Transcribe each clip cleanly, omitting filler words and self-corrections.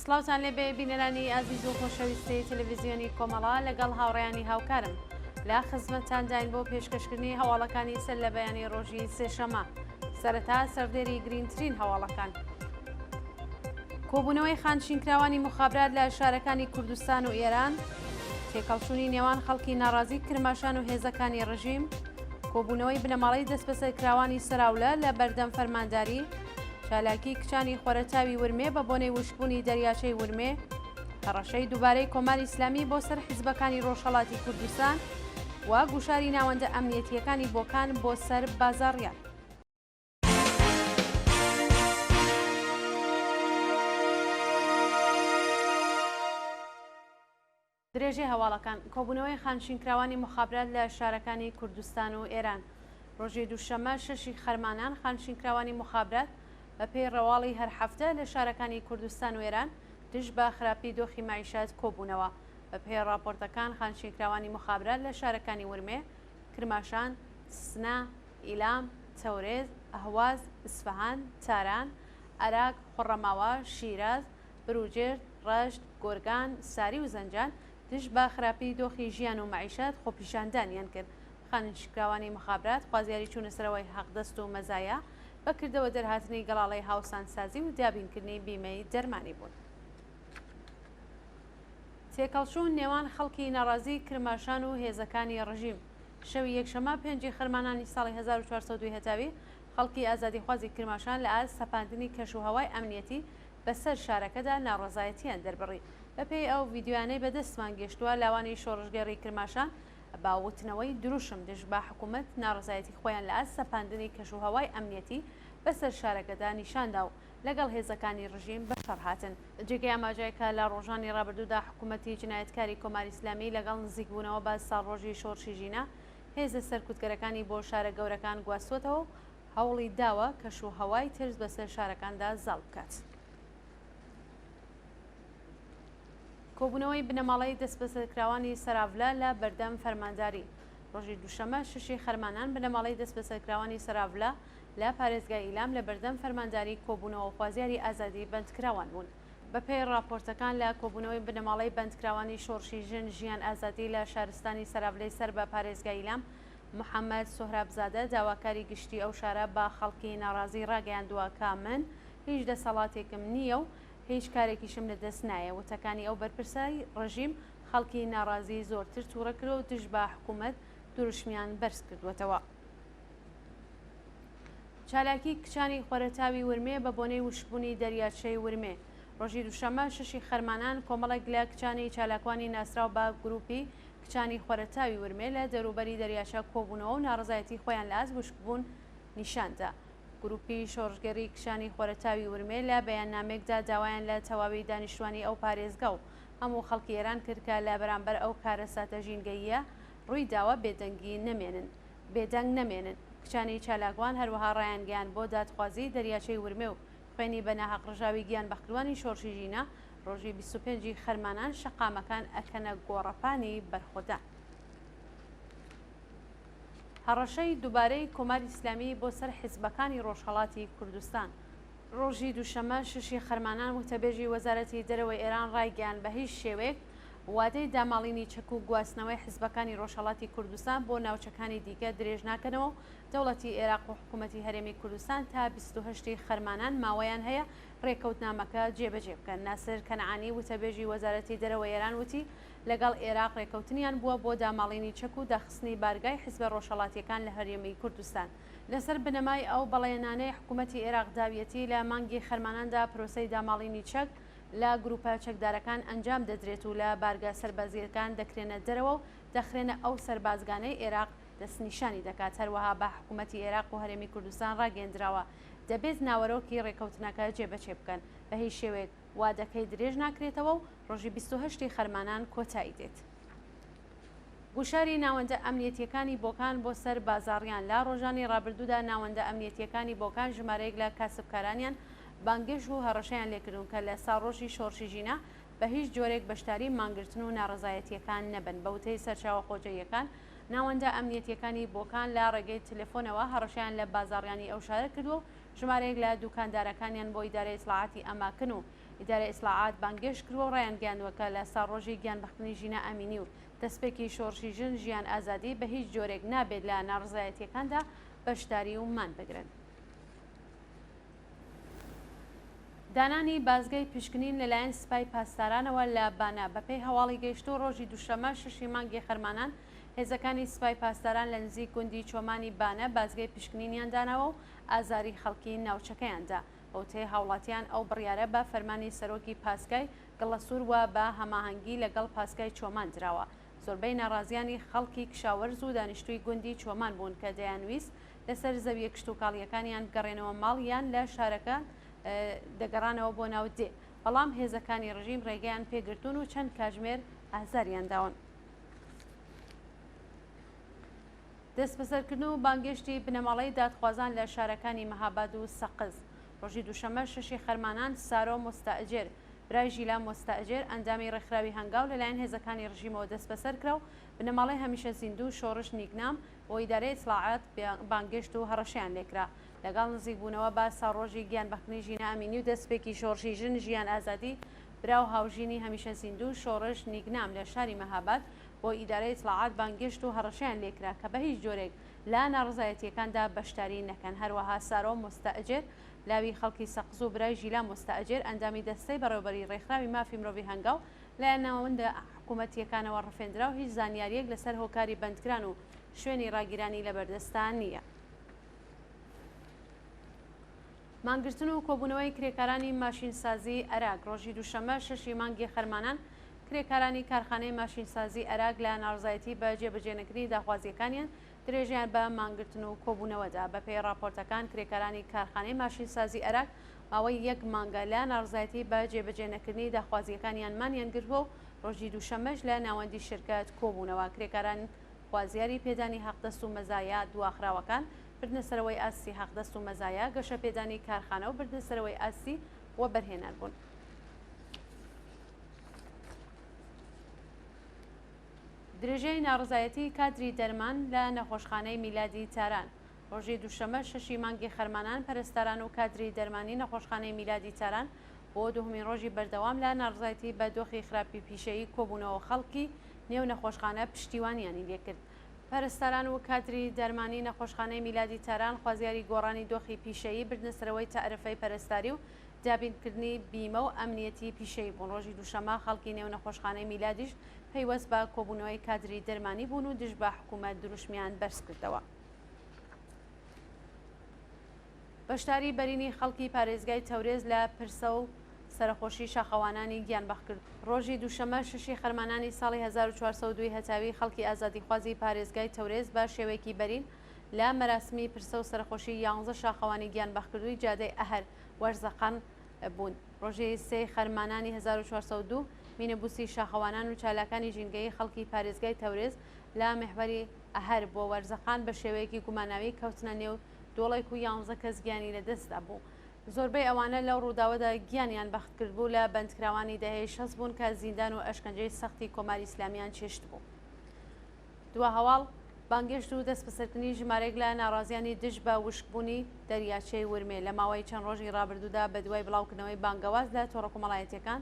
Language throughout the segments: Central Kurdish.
سڵاوتان لێبێ بینەرانی ئازیز و خۆشەویستی تەلەڤیزیۆنی کۆمەڵا لەگەڵ هاوڕێیانی هاوکارم لا خزمەتتان داین بۆ پێشکەشکردنی هەواڵەکانی سەر لە بەیانی ڕۆژی سێشەمە. سەرەتا سەردێری گرینترین هەواڵەکان. کۆبوونەوەی خانشینکراوانی مخابرات لە شارەکانی کوردستان و ئێران، تێکەڵچوونی نێوان خەڵکی ناڕازی کرماشان و هێزەکانی ڕژیم، کۆبوونەوەی بنەماڵەی دەستبەسەرکراوانی سەراولە لە بەردەم فەرمانداری، چالاکی کچانی خۆرەتاوی ورمێ بە بۆنەی وشبوونی دەریاچەی ورمێ، هەڕەشەی دووبارەی کۆماری ئیسلامی بۆ سەر حیزبەکانی ڕۆژهەڵاتی کوردستان و گوشاری ناوەندە ئەمنیەتیەکانی بۆکان بۆ سەر بازاڕیان. درێژەی هەواڵەکان. کۆبوونەوەی خانشینکراوانی مخابرات لە شارەکانی کوردستان و ئێران. ڕۆژی دووشەمە 6 خەرمانان خانشینکراوانی مخابرات بە پێی ڕەواڵی هەر هەفتە لە شارەکانی کوردستان و ئێران دژ بە خراپی دۆخی معیشات کۆبوونەوە. بە پێی راپۆرتەکان خانشینکراوانی مخابرات لە شارەکانی ورمێ، کرماشان، سنە، ئیلام، تەورێز، ئەهواز، ئیسفەهان، تاران، عەراق، خۆڕەماوە، شیراز، بروجرد، ڕەشت، گۆرگان، ساری و زەنجان دژ بە خراپی دۆخی ژیان و معیشات خۆپیشاندانیان کرد. خانشینکراوانی مخابرات خوازیاری چوونەسەرەوەی حەقدەست و مەزایە بەکردەوە دەرهاتنی گەڵاڵەی هاوسانسازی و دابینکردنی بیمەی دەرمانی بوون. تێکەڵچوون نێوان خەڵکی ناڕازی کرماشان و هێزەکانی ڕژیم. شەوی یەکشەمە 5 خەرمانانی ساڵی 1402 هەتاوی خەڵکی ئازادیخوازی کرماشان لە ئاز سەپاندنی کەشوهەوای ئەمنیەتی بەسەر شارەکەدا ناڕەزایەتیان دەربڕی. بەپێی ئەو ڤیددیوانەی بەدەستمان گەشتووە لاوانی شۆڕژگەڕی کرماشان باوتنەوەی دروشم دژ بە حکوومەت ناڕزایەتی خۆیان لە ئاز سەپاندنی کەشوهەوای ئەمنیەتی بەسەر شارەکەدا نیشاندا و لەگەڵ هێزەکانی ڕژیم بەشەڕ هاتن. جێگەی ئاماژەیەکە لە ڕۆژانی ڕابردوودا حکوومەتی جنایەتکاری کۆماری ئیسلامی لەگەڵ نزیکبوونەوە بە ساڵڕۆژی شۆڕشی ژینە هێزە سەرکوتگەرەکانی بۆ شارە گەورەکان گواستوەتەوە و هەوڵی داوە کەشوهەوای ترس بەسەر شارەکاندا زاڵ بکات. کۆبوونەوەی بنەماڵەی دەستبەسەرکراوانی سەراولە لە بەردەم فەرمانداری. ڕۆژی دووشەمە 6 خەرمانان بنەماڵەی دەستبەسەرکراوانی سەراولە لە پارێزگای ئیلام لە بەردەم فەرمانداری کۆبوونەوە خوازیاری ئازادی بەندکراوان بوون. بەپێی راپۆرتەکان لە کۆبوونەوەی بنەماڵەی بەندکراوانی شۆڕشی ژن ژیان ئازادی لە شارستانی سەراولەی سەر بە پارێزگای ئیلام، محەممەد سۆهرابزادە داواکاری گشتی ئەو شارە بە خەڵکی ناڕازی ڕاگەیاندووە کە من هیچ دەسەڵاتێکم نییە و هیچ کارێکیشم لەدەست نایە. وتەکانی ئەو بەرپرسای ڕژیم خەڵکی ناڕازی زۆرتر تووڕە کرد و دژ بە حکوومەت دوروشمیان بەرز کردوێتەوە. چالاکی کچانی خۆرەتاوی ورمێ بە بۆنەی وشبوونی دەریاچەی ورمێ. ڕۆژی دووشەمە 6 خەرمانان کۆمەڵێک لە کچانی چالاکوانی ناسراو بە گروپی کچانی خۆرەتاوی ورمێ لە دەروبەری دەریاچە کۆبوونەوە و ناڕزایەتی خۆیان لە ئاز وشکبوون نیشاندا. گروپی شۆڕژگەری کشانی خۆرەتاوی ورمێ لە بەیاننامێکدا داوایان لە تەواوی دانیشتوانی ئەو پارێزگا و هەموو خەڵکی ئێران کرد کە لە بەرامبەر ئەو کارە ساتە ژینگەییە ڕووی داوە بێدەنگ نەمێنن. کچانی چالاکوان هەروەها ڕایانگەیان بۆ دادخوازی دەریاچەی ورمێ و خوێنی بە ناحەق ڕژاوی گیان بەخکردوانی شۆڕشی ژینە. ڕۆژی 25 خەرمانان شەقامەکان ئەکەنە گۆڕەپانی بەرخۆدان. هەڕەشەی دووبارەی کۆماری ئیسلامی بۆ سەر حیزبەکانی ڕۆژهەڵاتی کوردستان. ڕۆژی دووشەمە 6 خەرمانان وتەبێژی وەزارەتی دەرەوەی ئێران ڕایگەیان بە هیچ شێوەیەک وادەی داماڵینی چەک و گواستنەوەی حیزبەکانی ڕۆژهەڵاتی کوردستان بۆ ناوچەکانی دیکە درێژ ناکەنەوە و دەوڵەتی عێراق و حکوومەتی هەرێمی کوردستان تا 28 خەرمانان ماوەیان هەیە ڕێکەوتنامەکە جێبەجێ بکەن. ناسر کەنعانی وتەبێژی وەزارەتی دەرەوەی ئێران وتی لەگەڵ عێراق ڕێکەوتنیان بووە بۆ داماڵینی چەک و داخستنی بارگای حیزبە ڕۆژهەڵاتیەکان لە هەرێمی کوردستان. لەسەر بنەمای ئەو بەڵێنانەی حکوومەتی عێراق داویەتی لە مانگی خەرماناندا پرۆسەی داماڵینی چەک لە گروپە چەکدارەکان ئەنجام دەدرێت و لە بارگا سەربازیەکان دەکرێنە دەرەوە و دەخرێنە ئەو سەربازگانەی عێراق دەستنیشانی دەکات. هەروەها بە حکوومەتی عێراق و هەرێمی کوردستان ڕاگەیەندراوە دەبێت ناوەرۆکی ڕێکەوتنەکە جێبەجێ بکەن. بە هیچ شێوەیەک وادەکەی درێژ ناکرێتەوە و ڕۆژی 28 خەرمانان کۆتایی دێت. گوشاری ناوەندە ئەمنیەتیەکانی بۆکان بۆ سەر بازاڕیان. لە ڕۆژانی ڕابردوودا ناوەندە ئەمنیەتیەکانی بۆکان ژمارەیەک لە کاسبکارانیان بانگێژ و هەڕەشەیان لێکردون کە لە ساڕۆژی شۆڕشی ژینە بە هیچ جۆرێک بەشداری مانگرتن و ناڕزایەتیەکان نەبن. بەوتەی سەرچاوە خۆجەیەکان ناوەندە ئەمنیەتیەکانی بۆکان لە ڕێگەی تەلەفۆنەوە هەڕەشیان لە بازاڕیانی ئەو شارە کردو و ژمارەیەک لە دوکاندارەکانیان بۆ ئیدارەی ئیسلاحاتی ئەماکن و ئیدارە ئیسلاحات بانگێشت کردووە و ڕایانگەیاندووە لە ساڕۆژی گیانبەخشنی ژینە ئامینی و دەستپێکی شۆڕشی ژن ژیان ئازادی بە هیچ جۆرێک نابێت لە ناڕزایەتیەکاندا بەشداری و مان بگرن. دانانی بازگەی پشکنین لەلایەن سپای پاسدارانەوە لە بانە بەپێی هەواڵی گەیشتوو ڕۆژی دووشەمە 6 مانگی خەرمانان هێزەکانی سپای پاسداران لە نزیک گوندی چۆمانی بانە بازگەی پشکنینیان داناوە و ئازاری خەڵکی ناوچەکەیاندا. ئەوتەی هاوڵاتیان ئەو بڕیارە بە فەرمانی سەرۆکی پاسگای گڵەسوور وە بە هەماهەنگی لەگەڵ پاسگای چۆمان درراوە. زۆربەی ناڕازیانی خەڵکی کشاوەرز و دانیشتووی گوندی چۆمان بوون کە دەیانویست لەسەر زەویە کشت و کاڵیەکانیان بگەڕێنەوە ماڵ یان لە شارەکە دەگەڕانەوە بۆ ناو دێ، بەڵام هێزەکانی ڕژیم ڕێگەیان پێگرتوون و چەند کاتژمێر ئازاریان داون. دەست بەسەرکردن و بانگێشتی بنەماڵەی دادخوازان لە شارەکانی مەهاباد و سەقز. ڕۆژی دووشەمە 6 خەرمانان سارۆ مۆستاجر برای ژیلا مۆستاجر ئەندامی ڕێکخراوی هەنگاو لەلایەن هێزەکانی ڕژیمەوە دەست بەسەر کرا و بنەماڵەی هەمیشە زیندوو شۆڕش نیکنام بۆ ئیدارەی ئیسلاحات بانگێشت و هەڕەشیان لێکرا لەگەڵ نزیکبوونەوە بە ساڕۆژی گیانبەخشنی ژینە ئامینی و دەستپێکی شۆڕشی ژن ژیان ئازادی براو هاوژینی هەمیشە زیندوو شۆڕش نیکنام لە شاری مەهاباد بۆ ئیدارەی ئیسلاحات بانگێشت و هەڕەشیان لێکرا کە بە هیچ جۆرێک لا ناڕزایەتیەکاندا بەشداری نەکەن. هەروەها سارۆ مۆستاجر لاوی خەڵکی سەقز و برای ژیلا مۆستاجر ئەندامی دەستەی بەڕێوەبەری ڕێکخراوی مافی مرۆڤی هەنگاو لایەن ناوەندە حکوومەتیەکانەوە ڕفێنرا و هیچ زانیاریەک لەسەر هۆکاری بەندکران و شوێنی ڕاگیرانی لە بەردەستان نییە. مانگرتن و کۆبوونەوەی کرێکارانی ماشینسازی عێراق. ڕۆژی دووشەمە 6 مانگی خەرمانان کرێکارانی کارخانەی ماشینسازی عێراق لە ناڕزایەتی بە جێبەجێنەکردنی داخوازیەکانیان درێژیان بە مانگرتن و کۆبوونەوەدا. بەپێی راپۆرتەکان کرێکارانی کارخانەی ماشینسازی عێراق ماوەی 1 مانگە لە ناڕزایەتی بە جێبەجێنەکردنی داخوازیەکانیان مانیان گرتووە و ڕۆژی دووشەمەش لە ناوەندی شرکەت کۆبوونەوە. کرێکاران خوازیاری پێدانی حەقدەست و مەزایە دواخراوەکان بردنەسەرەوەی ئاستی حەقدەست و مەزایە گەشە پێدانی کارخانە و بردنەسەرەوەی ئاستی و بەرهێنان بوون. درێژەی ناڕزایەتی کادری دەرمان لە نەخۆشخانەی میلادی تاران. ڕۆژی دووشەمە 6 مانگی خەرمانان پەرستاران و کادری دەرمانی نەخۆشخانەی میلادی تاران بۆ دووهەمین ڕۆژی بەردەوام لە ناڕزایەتی بە دۆخی خراپی پیشەیی کۆبوونەوە خەڵکی نێو نەخۆشخانە پشتیوانیانی لێکرد. پەرستاران و کادری دەرمانی نەخۆشخانەی میلادی تاران خوازیاری گۆڕانی دۆخی پیشەیی بردنەسەرەوەی تەعرفەی پەرستاری و دابینکردنی بیمە و ئەمنیەتی پیشەیی بوون. ڕۆژی دووشەمە خەڵکی نێو نەخۆشخانەی میلادیش پەیوەست بە کۆبوونەوەی کادری دەرمانی بوون و دژ بە حکوومەت دروشمیان بەرز کردەوە. بەشداری بەرینی خەڵکی پارێزگای تەورێز لە پرسە و سەرخۆشی شاخەوانانی گیانبەخ کرد. ڕۆژی دووشەمە 6 خەرمانانی ساڵی 1402 هەتاوی خەڵکی ئازادیخوازی پارێزگای تەورێز بە شێوەیەکی بەرین لە مەراسمی پرسە و سەرخۆشی 11 شاخەوانی گیانبەخکردووی جادەی ئەهەر وەرزەقان بوون. ڕۆژی 3 خەرمانانی 1402 مینەبووسی شاخەوانان و چالاکانی ژینگەی خەڵکی پارێزگای تەورێز لە محوەری ئەهەر بۆ وەرزەقان بە شێوەیەکی گوماناوی کەوتنە نێو دۆڵێک و 11 کەس گیانی لەدەستدا بوو. زۆربەی ئەوانە لەو ڕووداوەدا گیانیان بەخت کرد بوو لە بەندکراوانی دەهەیە 6 بوون کە زیندان و ئەشکەنجەی سەختی کۆماری ئیسلامیان چێشت بوو. دوا هەواڵ بانگێشت و دەست بەسەرکردنی ژمارەیەک لە ناڕازیانی دژ بە وشکبوونی دەریاچەی ورمێ لە ماوەی چەند ڕۆژی ڕابردوودا بە دوای بڵاوکردنەوەی بانگەواز لە تۆڕەکۆمەڵایەتیەکان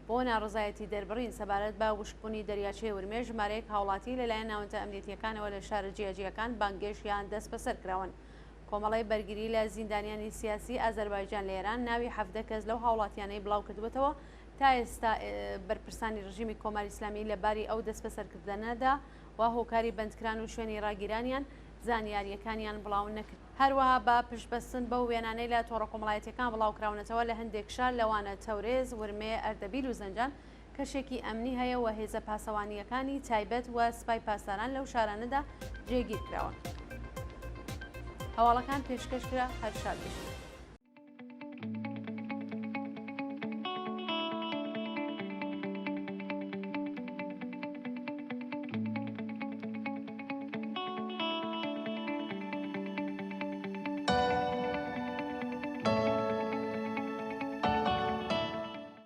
بۆ ناڕزایەتی دەربڕین سەبارەت بە وشکبوونی دەریاچەی ورمێ ژمارەیەک هاوڵاتی لەلایەن ناوەندە ئەمنیەتیەکانەوە لە شارە جیاجیەکان بانگێشیان دەست بەسەر کراون. کۆمەڵی بەرگری لە زیندانیانی سیاسی ئازەربایجان لە ئێران ناوی 7 کەس لەو هاوڵاتیانەی بڵاو کردوێتەوە تا ئێستا بەرپرسانی ڕژیمی کۆماری ئیسلامی لەباری ئەو دەست بەسەرکردنەدا و هۆکاری بەندکران و شوێنی ڕاگیرانیان زانیاریەکانیان بڵاو نەکرد. هەروەها بە پشتبەستن بەو وێنانەی لە تۆڕەکۆمەڵایەتیەکان بڵاوکراونەتەوە لە هەندێک شار لەوانە تەورێز، ورمێ، ئەردەبیل و زەنجان کەشێکی ئەمنی هەیە و هێزە پاسەوانیەکانی تایبەت و سپای پاسداران لەو شارانەدا جێگیر کراون. هەواڵەکان پێشکەشکرا هەر شاد بشن.